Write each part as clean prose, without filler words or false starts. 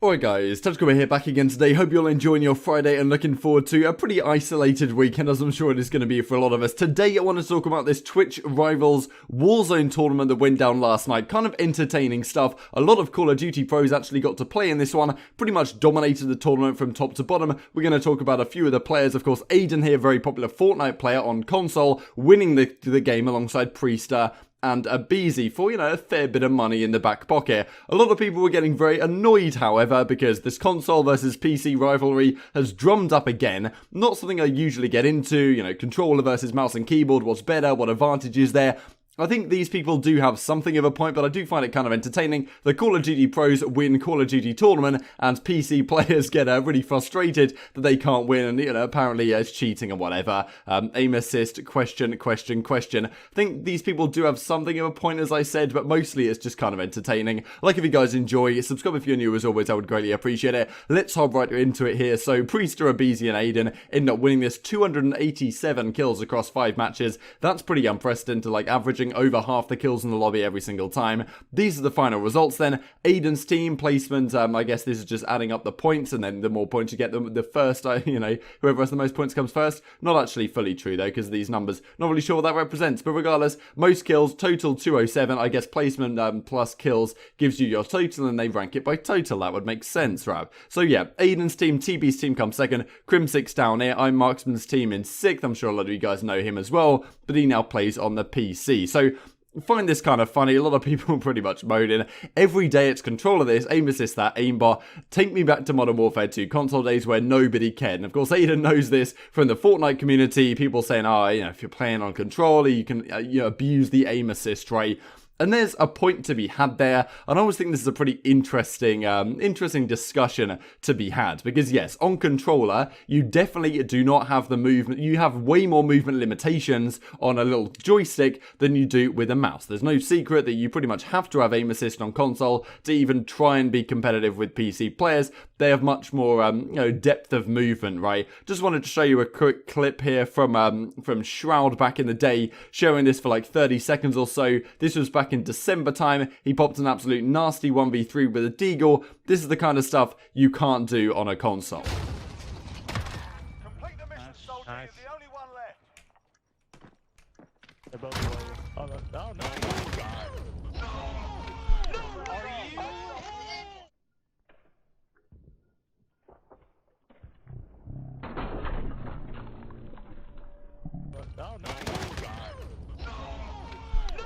Alright guys, MattG here back again today. Hope you're all enjoying your Friday and looking forward to a pretty isolated weekend, as I'm sure it is going to be for a lot of us. Today I want to talk about this Twitch Rivals Warzone tournament that went down last night. Kind of entertaining stuff. A lot of Call of Duty pros actually got to play in this one. Pretty much dominated the tournament from top to bottom. We're going to talk about a few of the players. Of course, Aiden here, very popular Fortnite player on console, winning the game alongside Priester and a Beezy for, a fair bit of money in the back pocket. A lot of people were getting very annoyed, however, because this console versus PC rivalry has drummed up again. Not something I usually get into, controller versus mouse and keyboard, what's better, what advantage is there. I think these people do have something of a point, but I do find it kind of entertaining. The Call of Duty pros win Call of Duty tournament, and PC players get really frustrated that they can't win, and apparently it's cheating and whatever. Aim assist, question. I think these people do have something of a point, as I said, but mostly it's just kind of entertaining. Like if you guys enjoy, subscribe if you're new, as always, I would greatly appreciate it. Let's hop right into it here. So Priester, Beezy, and Aiden end up winning this 287 kills across 5 matches. That's pretty unprecedented, like averaging over half the kills in the lobby every single time. These are the final results then. Aiden's team placement, I guess this is just adding up the points, and then the more points you get, the first, whoever has the most points comes first. Not actually fully true though, because these numbers, not really sure what that represents, but regardless, most kills, total 207, I guess placement plus kills gives you your total, and they rank it by total. That would make sense, Rav. So yeah, Aiden's team, TB's team comes second, Crimsix down here, I'm Marksman's team in 6th, I'm sure a lot of you guys know him as well, but he now plays on the PC. So find this kind of funny. A lot of people pretty much moaning. Every day it's control of this, aim assist that, aimbot. Take me back to Modern Warfare 2 console days where nobody cared. And of course, Aiden knows this from the Fortnite community. People saying, if you're playing on controller, you can abuse the aim assist, right? And there's a point to be had there, and I always think this is a pretty interesting discussion to be had, because yes, on controller, you definitely do not have the movement, you have way more movement limitations on a little joystick than you do with a mouse. There's no secret that you pretty much have to have aim assist on console to even try and be competitive with PC players. They have much more, depth of movement, right? Just wanted to show you a quick clip here from Shroud back in the day, showing this for like 30 seconds or so. This was back in December time. He popped an absolute nasty 1v3 with a deagle. This is the kind of stuff you can't do on a console. Complete the mission, soldier. You're the only one left. They're both away. Oh, no.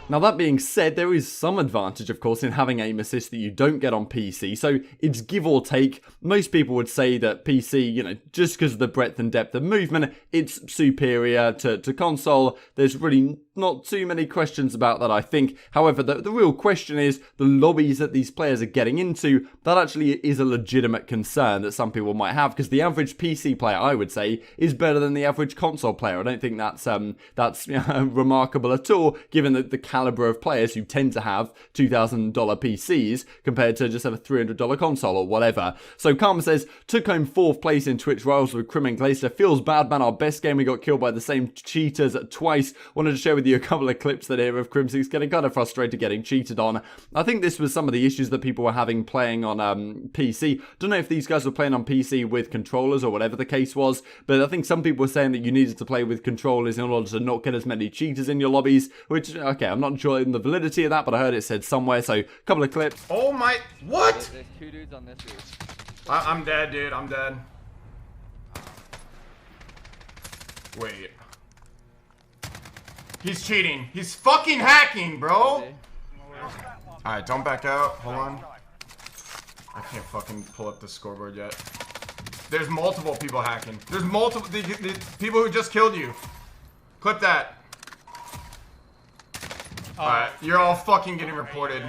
Now that being said, there is some advantage, of course, in having aim assist that you don't get on PC, so it's give or take. Most people would say that PC, just because of the breadth and depth of movement, it's superior to console. There's really not too many questions about that, I think. However, the real question is the lobbies that these players are getting into. That actually is a legitimate concern that some people might have, because the average PC player, I would say, is better than the average console player. I don't think that's remarkable at all, given that the caliber of players who tend to have $2,000 PCs compared to just have a $300 console or whatever. So Karma says, took home 4th place in Twitch Rivals with Crim and Clayster. Feels bad, man. Our best game, we got killed by the same cheaters twice. Wanted to share with you a couple of clips that here of Crimsix getting kind of frustrated getting cheated on. I think this was some of the issues that people were having playing on PC. Don't know if these guys were playing on PC with controllers or whatever the case was, but I think some people were saying that you needed to play with controllers in order to not get as many cheaters in your lobbies, which, okay, I'm not sure in the validity of that, but I heard it said somewhere, so a couple of clips. Oh my, what? There's 2 dudes on this roof. I'm dead, dude, I'm dead. Wait. He's cheating. He's fucking hacking, bro. Alright, don't back out. Hold on. I can't fucking pull up the scoreboard yet. There's multiple people hacking. There's multiple the people who just killed you. Clip that. Alright, you're all fucking getting reported.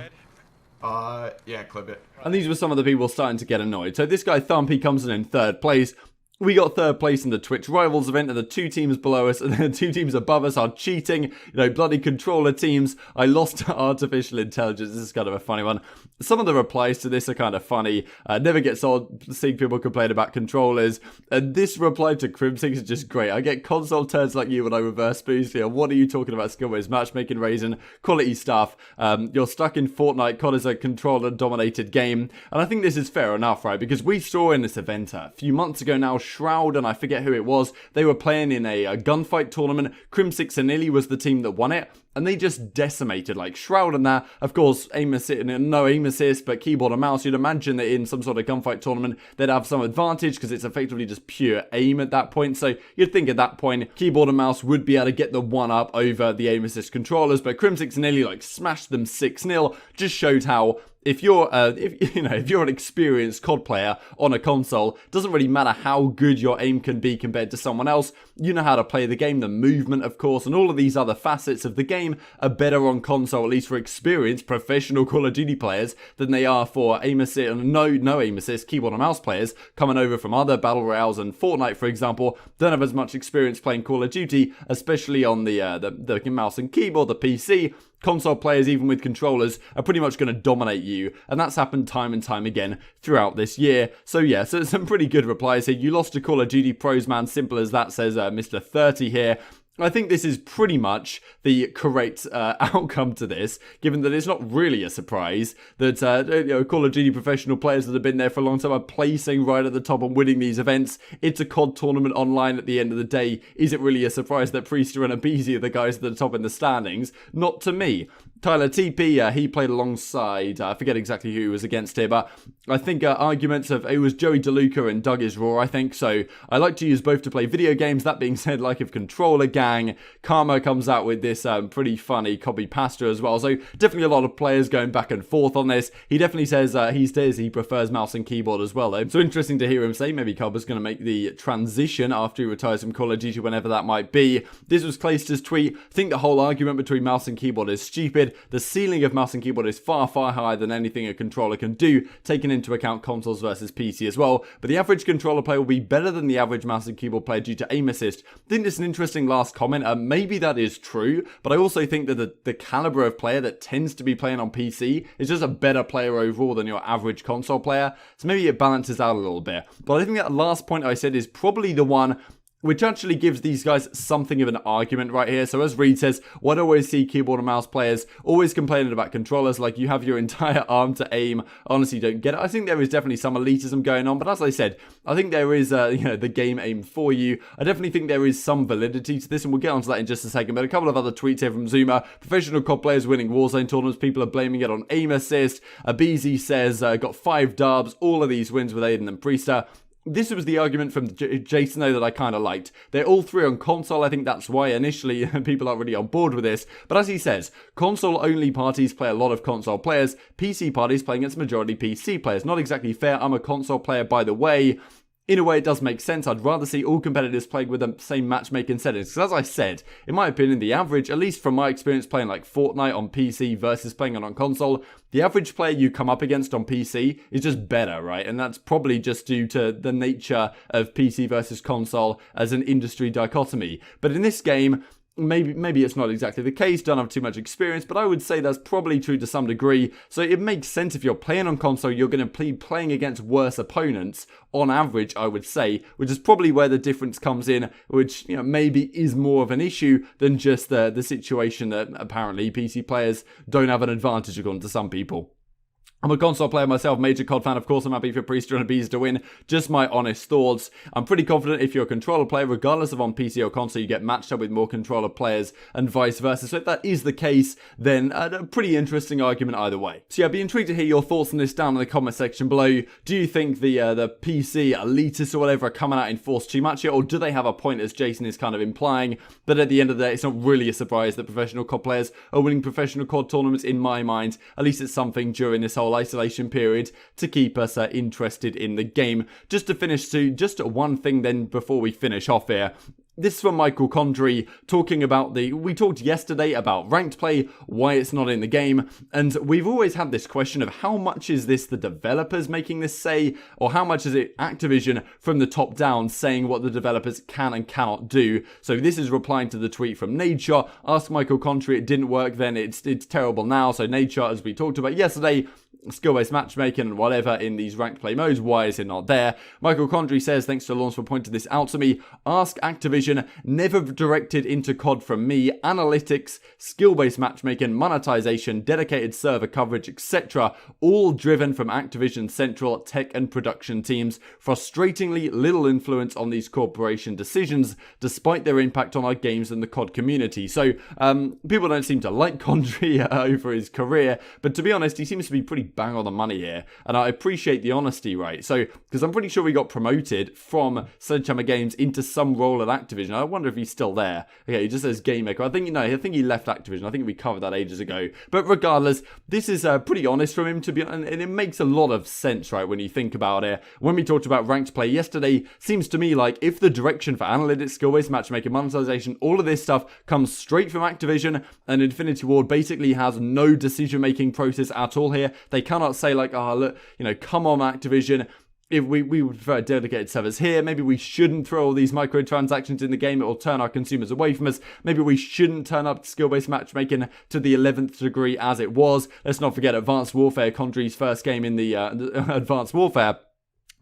Yeah, clip it. And these were some of the people starting to get annoyed. So this guy Thumpy comes in 3rd place. We got third place in the Twitch Rivals event, and the 2 teams below us and the 2 teams above us are cheating. You know, bloody controller teams. I lost to artificial intelligence. This is kind of a funny one. Some of the replies to this are kind of funny. Never gets old seeing people complain about controllers. And this reply to Crimsix is just great. I get console turds like you when I reverse boost here. What are you talking about, Skillways? Matchmaking raisin, quality stuff. You're stuck in Fortnite. CoD is a controller-dominated game. And I think this is fair enough, right? Because we saw in this event a few months ago now, Shroud, and I forget who it was, they were playing in a gunfight tournament. Crimsix and Illy was the team that won it, and they just decimated, like Shroud and that. Of course, no aim assist, but keyboard and mouse. You'd imagine that in some sort of gunfight tournament, they'd have some advantage because it's effectively just pure aim at that point. So you'd think at that point, keyboard and mouse would be able to get the one up over the aim assist controllers, but Crimsix and Illy like smashed them 6-0. Just showed how if you're if you're an experienced CoD player on a console, doesn't really matter how good your aim can be compared to someone else. You know how to play the game, the movement, of course, and all of these other facets of the game are better on console, at least for experienced professional Call of Duty players, than they are for aim assist and no aim assist keyboard and mouse players coming over from other battle royales. And Fortnite, for example, don't have as much experience playing Call of Duty, especially on the mouse and keyboard, the PC. Console players, even with controllers, are pretty much going to dominate you, and that's happened time and time again throughout this year. So yeah, so some pretty good replies here. You lost to Call of Duty pros, man. Simple as that, says Mr. 30 here. I think this is pretty much the correct outcome to this, given that it's not really a surprise that Call of Duty professional players that have been there for a long time are placing right at the top and winning these events. It's a CoD tournament online at the end of the day. Is it really a surprise that Priester and Abizi are the guys at the top in the standings? Not to me. Tyler TP, he played alongside, I forget exactly who he was against here, but I think arguments of, it was Joey DeLuca and Doug is Raw, I think, so I like to use both to play video games. That being said, like if Controller Gang, Karma comes out with this pretty funny copy pasta as well, so definitely a lot of players going back and forth on this. He definitely says he prefers mouse and keyboard as well, though, so interesting to hear him say maybe Karma's going to make the transition after he retires from Call of Duty, whenever that might be. This was Clayster's tweet. I think the whole argument between mouse and keyboard is stupid. The ceiling of mouse and keyboard is far, far higher than anything a controller can do, taking into account consoles versus PC as well. But the average controller player will be better than the average mouse and keyboard player due to aim assist. I think this is an interesting last comment. Maybe that is true, but I also think that the caliber of player that tends to be playing on PC is just a better player overall than your average console player. So maybe it balances out a little bit. But I think that last point I said is probably the one which actually gives these guys something of an argument right here. So as Reed says, what I always see keyboard and mouse players always complaining about controllers, like you have your entire arm to aim. Honestly, don't get it. I think there is definitely some elitism going on, but as I said, I think there is the game aimed for you. I definitely think there is some validity to this, and we'll get onto that in just a second. But a couple of other tweets here from Zuma. Professional CoD players winning Warzone tournaments. People are blaming it on aim assist. Abizi says, got 5 dubs. All of these wins with Aiden and Priester. This was the argument from Jason, though, that I kind of liked. They're all 3 on console. I think that's why initially people aren't really on board with this. But as he says, console-only parties play a lot of console players. PC parties playing against majority PC players. Not exactly fair. I'm a console player, by the way. In a way, it does make sense. I'd rather see all competitors playing with the same matchmaking settings. Because as I said, in my opinion, the average, at least from my experience playing like Fortnite on PC versus playing it on console, the average player you come up against on PC is just better, right? And that's probably just due to the nature of PC versus console as an industry dichotomy. But in this game, maybe it's not exactly the case, don't have too much experience, but I would say that's probably true to some degree. So it makes sense if you're playing on console, you're going to be playing against worse opponents on average, I would say, which is probably where the difference comes in, which maybe is more of an issue than just the situation that apparently PC players don't have an advantage according to some people. I'm a console player myself, major CoD fan. Of course, I'm happy for Priester and Abizi to win. Just my honest thoughts. I'm pretty confident if you're a controller player, regardless of on PC or console, you get matched up with more controller players and vice versa. So if that is the case, then a pretty interesting argument either way. So yeah, I'd be intrigued to hear your thoughts on this down in the comment section below. Do you think the PC elitists or whatever are coming out in force too much here, or do they have a point, as Jason is kind of implying? But at the end of the day, it's not really a surprise that professional CoD players are winning professional CoD tournaments in my mind. At least it's something during this whole isolation period to keep us interested in the game. Just to finish, just one thing then before we finish off here. This is from Michael Condrey talking about we talked yesterday about ranked play, why it's not in the game, and we've always had this question of how much is this the developers making this say, or how much is it Activision from the top down saying what the developers can and cannot do. So this is replying to the tweet from Nature. Ask Michael Condrey, it didn't work then, it's terrible now. So Nature, as we talked about yesterday, skill-based matchmaking and whatever in these ranked play modes, why is it not there? Michael Condrey says, thanks to Lawrence for pointing this out to me, ask Activision, never directed into CoD from me, analytics, skill-based matchmaking, monetization, dedicated server coverage, etc., all driven from Activision central tech and production teams, frustratingly little influence on these corporation decisions, despite their impact on our games and the CoD community. So, people don't seem to like Condrey over his career, but to be honest, he seems to be pretty bang on the money here, and I appreciate the honesty, right? So, because I'm pretty sure we got promoted from Sledgehammer Games into some role at Activision. I wonder if he's still there. Okay, he just says game maker. I think he left Activision. I think we covered that ages ago. But regardless, this is pretty honest from him to be, and it makes a lot of sense, right? When you think about it. When we talked about ranked play yesterday, seems to me like if the direction for analytics, skill-based matchmaking, monetization, all of this stuff comes straight from Activision, and Infinity Ward basically has no decision-making process at all here. They cannot say like, oh, look, come on, Activision. If we would prefer dedicated servers here, maybe we shouldn't throw all these microtransactions in the game, it will turn our consumers away from us. Maybe we shouldn't turn up skill-based matchmaking to the 11th degree as it was. Let's not forget Advanced Warfare, Condrey's first game in the Advanced Warfare.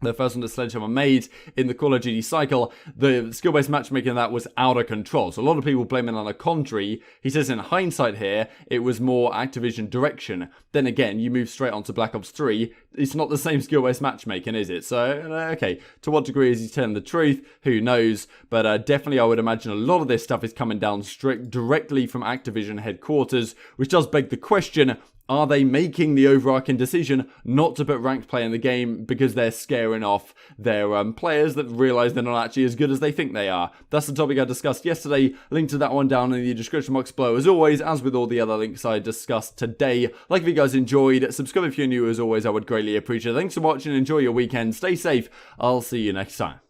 The first one that Sledgehammer made in the Call of Duty cycle, the skill-based matchmaking of that was out of control. So a lot of people blame it on a Condrey. He says in hindsight here, it was more Activision direction. Then again, you move straight on to Black Ops 3. It's not the same skill-based matchmaking, is it? So, okay, to what degree is he telling the truth? Who knows? But definitely I would imagine a lot of this stuff is coming down directly from Activision headquarters, which does beg the question, are they making the overarching decision not to put ranked play in the game because they're scaring off their players that realize they're not actually as good as they think they are? That's the topic I discussed yesterday. Link to that one down in the description box below. As always, as with all the other links I discussed today, like if you guys enjoyed, subscribe if you're new. As always, I would greatly appreciate it. Thanks for watching. Enjoy your weekend. Stay safe. I'll see you next time.